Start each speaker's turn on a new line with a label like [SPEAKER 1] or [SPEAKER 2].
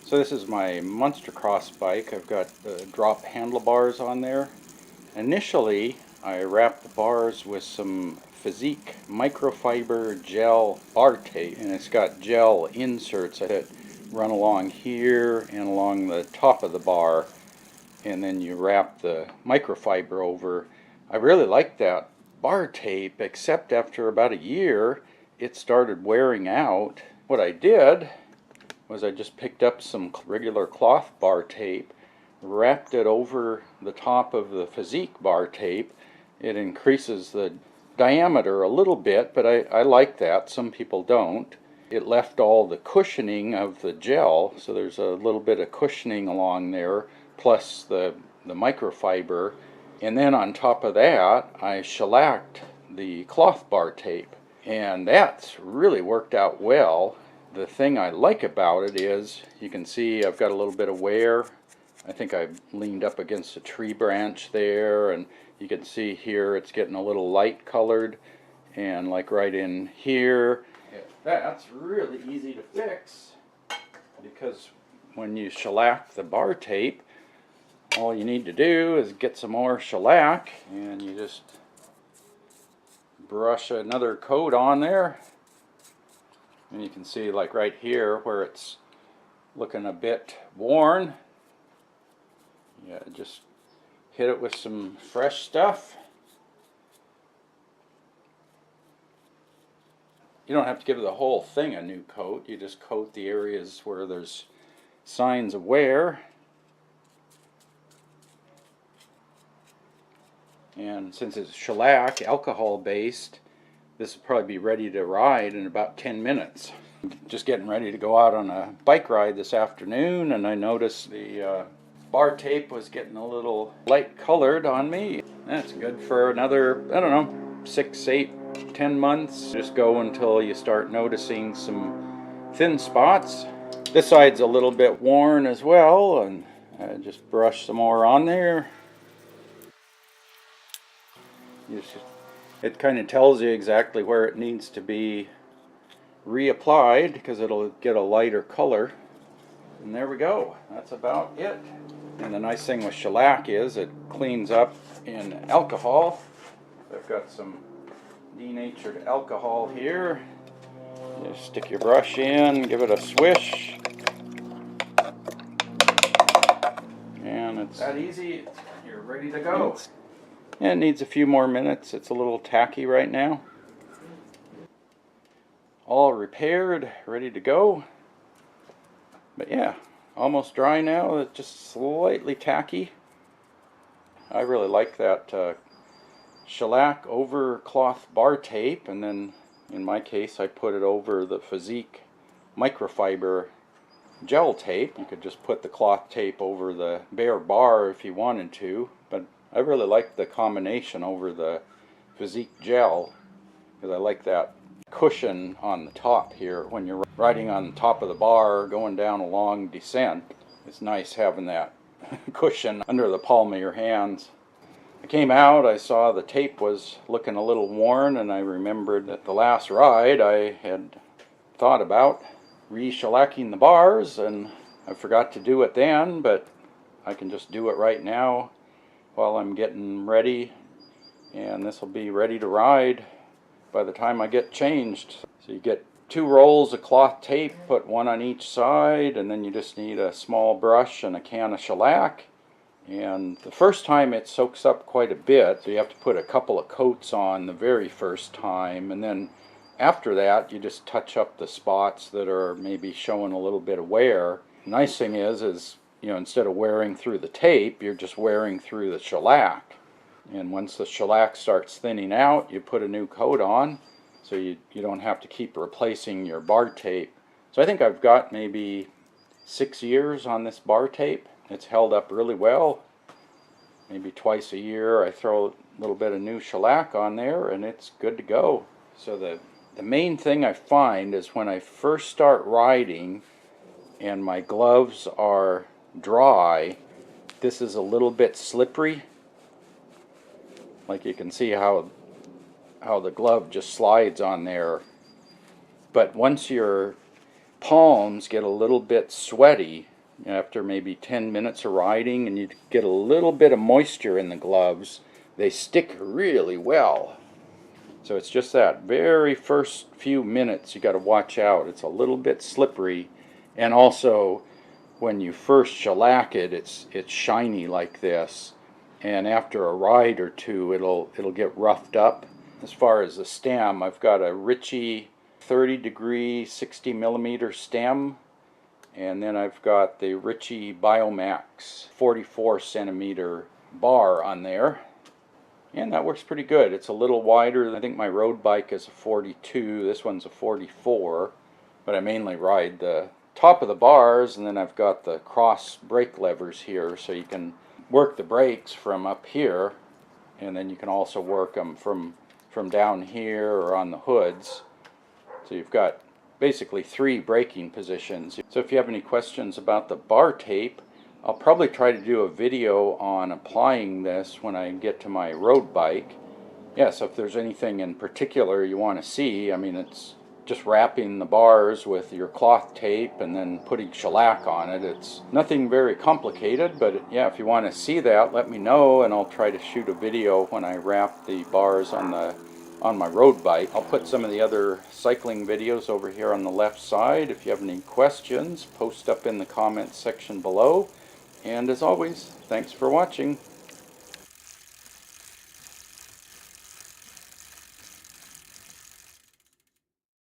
[SPEAKER 1] So this is my Monster Cross bike. I've got drop handlebars on there. Initially, I wrapped the bars with some Fizik microfiber gel bar tape, and it's got gel inserts that run along here and along the top of the bar, and then you wrap the microfiber over. I really like that bar tape, except after about a year it started wearing out. What I did was I just picked up some regular cloth bar tape, wrapped it over the top of the Fizik bar tape. It increases the diameter a little bit, but I like that. Some people don't. It left all the cushioning of the gel, so there's a little bit of cushioning along there, plus the microfiber. And then on top of that, I shellacked the cloth bar tape, and that's really worked out well. The thing I like about it is, you can see I've got a little bit of wear. I think I leaned up against a tree branch there, and you can see here it's getting a little light colored, and like right in here. That's really easy to fix, because when you shellac the bar tape, all you need to do is get some more shellac, and you just brush another coat on there. And you can see, like right here where it's looking a bit worn, yeah, just hit it with some fresh stuff. You don't have to give the whole thing a new coat. You just coat the areas where there's signs of wear. And since it's shellac, alcohol based, this will probably be ready to ride in about 10 minutes. Just getting ready to go out on a bike ride this afternoon, and I noticed the bar tape was getting a little light colored on me. That's good for another, I don't know, 6, 8, 10 months. Just go until you start noticing some thin spots. This side's a little bit worn as well, and I just brush some more on there. It kind of tells you exactly where it needs to be reapplied, because it'll get a lighter color. And there we go. That's about it. And the nice thing with shellac is it cleans up in alcohol. I've got some denatured alcohol here. You stick your brush in, give it a swish, and it's that easy. You're ready to go. And it needs a few more minutes. It's a little tacky right now. All repaired, ready to go. But yeah, almost dry now. It's just slightly tacky. I really like that shellac over cloth bar tape, and then in my case I put it over the Fizik microfiber gel tape. You could just put the cloth tape over the bare bar if you wanted to, but I really like the combination over the Fizik gel, because I like that cushion on the top here when you're riding on the top of the bar going down a long descent. It's nice having that cushion under the palm of your hands. I came out, I saw the tape was looking a little worn, and I remembered that the last ride I had thought about re-shellacking the bars, and I forgot to do it then, but I can just do it right now while I'm getting ready, and this will be ready to ride by the time I get changed. So you get 2 rolls of cloth tape, put 1 on each side, and then you just need a small brush and a can of shellac. And the first time it soaks up quite a bit, so you have to put a couple of coats on the very first time, and then after that you just touch up the spots that are maybe showing a little bit of wear. The nice thing is you know, instead of wearing through the tape, you're just wearing through the shellac. And once the shellac starts thinning out, you put a new coat on, so you don't have to keep replacing your bar tape. So I think I've got maybe 6 years on this bar tape. It's held up really well. Maybe twice a year I throw a little bit of new shellac on there, and it's good to go. So the main thing I find is when I first start riding and my gloves are dry, this is a little bit slippery. Like you can see how the glove just slides on there. But once your palms get a little bit sweaty, After maybe 10 minutes of riding, and you get a little bit of moisture in the gloves, they stick really well. So it's just that very first few minutes you got to watch out. It's a little bit slippery, and also when you first shellac it, it's shiny like this, and after a ride or two it'll get roughed up. As far as the stem, I've got a Ritchie 30 degree 60 millimeter stem, and then I've got the Ritchie Biomax 44 centimeter bar on there, and that works pretty good. It's a little wider. I think my road bike is a 42, this one's a 44, but I mainly ride the top of the bars, and then I've got the cross brake levers here, so you can work the brakes from up here, and then you can also work them from down here or on the hoods. So you've got basically 3 braking positions. So if you have any questions about the bar tape, I'll probably try to do a video on applying this when I get to my road bike. Yeah, so if there's anything in particular you want to see, I mean, it's just wrapping the bars with your cloth tape and then putting shellac on it. It's nothing very complicated, but yeah, if you want to see that, let me know, and I'll try to shoot a video when I wrap the bars on my road bike. I'll put some of the other cycling videos over here on the left side. If you have any questions, post up in the comments section below. And as always, thanks for watching.